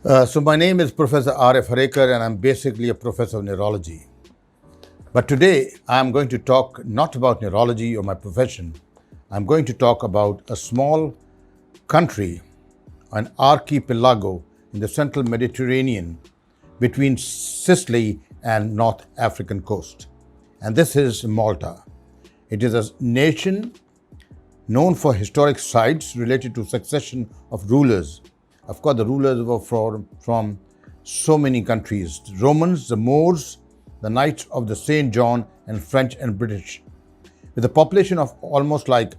So my name is Professor Arif Herekar and I'm basically a professor of neurology. But today I'm going to talk not about neurology or my profession. I'm going to talk about a small country, an archipelago in the central Mediterranean between Sicily and North African coast. And this is Malta. It is a nation known for historic sites related to succession of rulers. Of course, the rulers were from so many countries: the Romans, the Moors, the Knights of the St. John, and French and British. With a population of almost like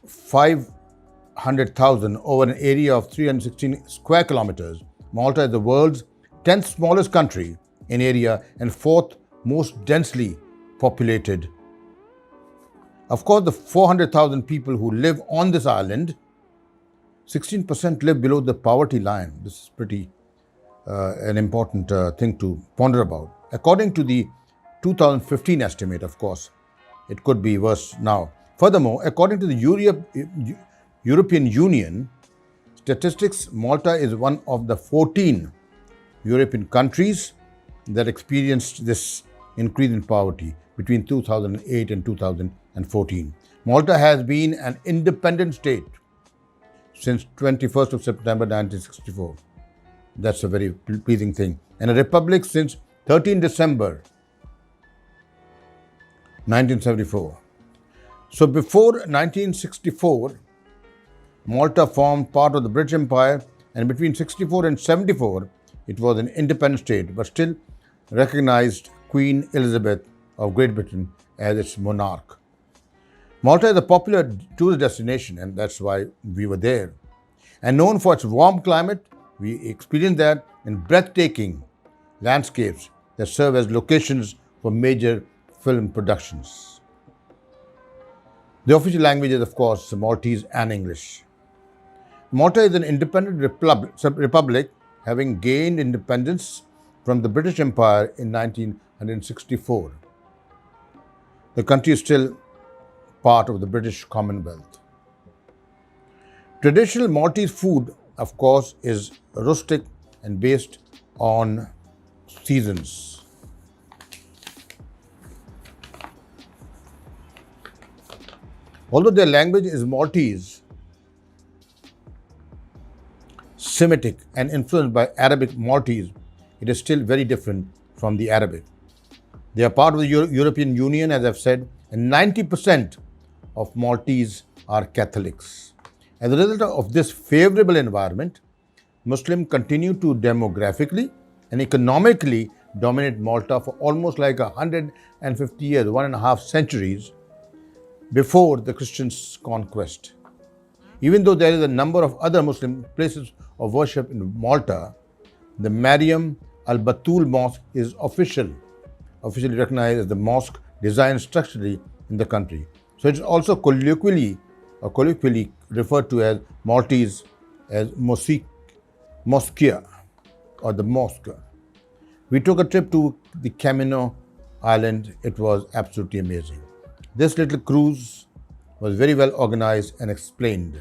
500,000 over an area of 316 square kilometers, Malta is the world's 10th smallest country in area and fourth most densely populated. Of course, the 400,000 people who live on this island, 16% live below the poverty line. This is pretty an important thing to ponder about. According to the 2015 estimate, of course, it could be worse now. Furthermore, according to the European Union statistics, Malta is one of the 14 European countries that experienced this increase in poverty between 2008 and 2014. Malta has been an independent state since 21st of September 1964. That's a very pleasing thing. And a republic since 13 December 1974. So before 1964, Malta formed part of the British Empire, and between 64 and 74, it was an independent state, but still recognized Queen Elizabeth of Great Britain as its monarch. Malta is a popular tourist destination, and that's why we were there. And known for its warm climate, we experienced that in breathtaking landscapes that serve as locations for major film productions. The official language is, of course, Maltese and English. Malta is an independent republic, having gained independence from the British Empire in 1964. The country is still part of the British Commonwealth. Traditional Maltese food, of course, is rustic and based on seasons. Although their language is Maltese, Semitic, and influenced by Arabic Maltese, it is still very different from the Arabic. They are part of the European Union, as I've said, and 90% of Maltese are Catholics. As a result of this favorable environment, Muslims continue to demographically and economically dominate Malta for almost like 150 years, 1.5 centuries before the Christians' conquest. Even though there is a number of other Muslim places of worship in Malta, the Mariam al-Batul Mosque is officially recognized as the mosque designed structurally in the country. So it's also colloquially referred to as Maltese as Moschia or the mosque. We took a trip to the Camino Island. It was absolutely amazing. This little cruise was very well organized and explained.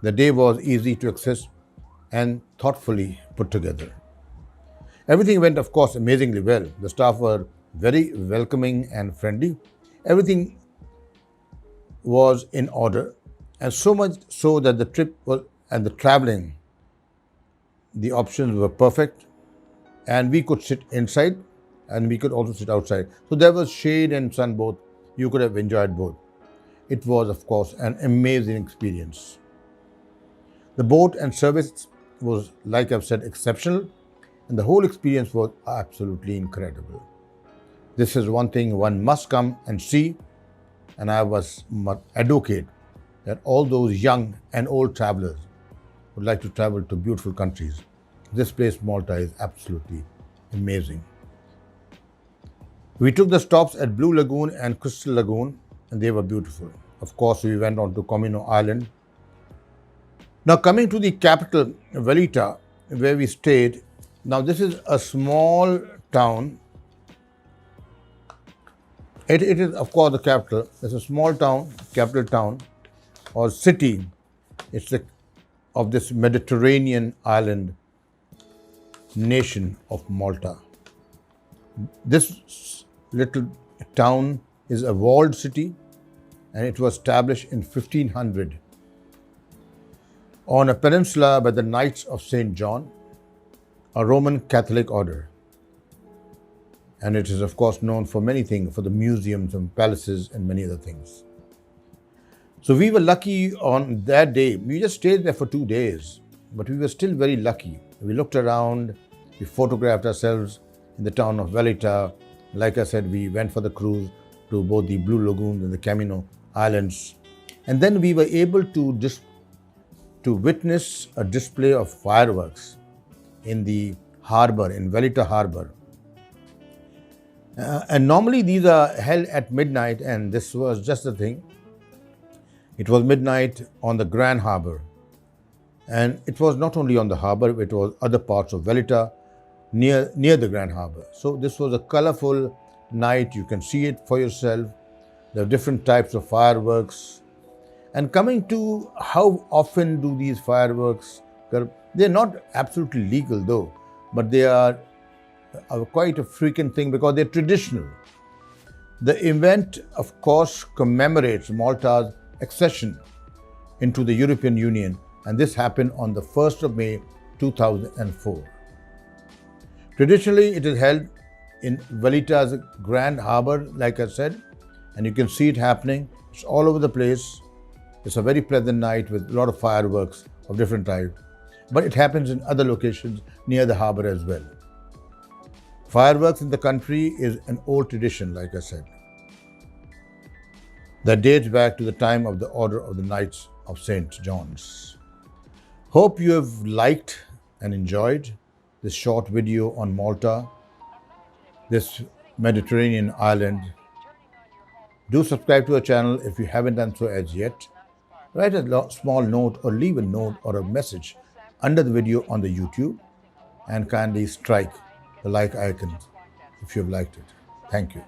The day was easy to access and thoughtfully put together. Everything went, of course, amazingly well. The staff were very welcoming and friendly. Everything was in order, and so much so that the trip was and the traveling, the options were perfect, and we could sit inside and we could also sit outside. So there was shade and sun both. You could have enjoyed both. It was, of course, an amazing experience. The boat and service was, like I've said, exceptional, and the whole experience was absolutely incredible. This is one thing one must come and see, and I was advocate that all those young and old travelers would like to travel to beautiful countries. This place, Malta, is absolutely amazing. We took the stops at Blue Lagoon and Crystal Lagoon, and they were beautiful. Of course, we went on to Camino Island. Now, coming to the capital, Valletta, where we stayed. Now, this is a small town. It is, of course, the capital. It's a small town, capital town or city. It's of this Mediterranean island nation of Malta. This little town is a walled city, and it was established in 1500 on a peninsula by the Knights of St. John, a Roman Catholic order. And it is, of course, known for many things, for the museums and palaces and many other things. So we were lucky on that day. We just stayed there for 2 days, but we were still very lucky. We looked around, we photographed ourselves in the town of Velita. Like I said, we went for the cruise to both the Blue Lagoon and the Camino Islands. And then we were able to witness a display of fireworks in the harbor, in Velita Harbor. And normally these are held at midnight, and this was just the thing. It was midnight on the Grand Harbor. And it was not only on the harbor, it was other parts of Velita near the Grand Harbor. So this was a colorful night. You can see it for yourself. There are different types of fireworks. And coming to how often do these fireworks occur, they're not absolutely legal though, but they are quite a frequent thing because they're traditional. The event, of course, commemorates Malta's accession into the European Union, and this happened on the 1st of May 2004. Traditionally, it is held in Velita's Grand Harbor, like I said, and you can see it happening. It's all over the place. It's a very pleasant night with a lot of fireworks of different types, but it happens in other locations near the harbor as well. Fireworks in the country is an old tradition, like I said, that dates back to the time of the Order of the Knights of St. John's. Hope you have liked and enjoyed this short video on Malta, this Mediterranean island. Do subscribe to our channel if you haven't done so as yet. Write a small note or leave a note or a message under the video on the YouTube, and kindly strike the like icon if you've liked it. Thank you.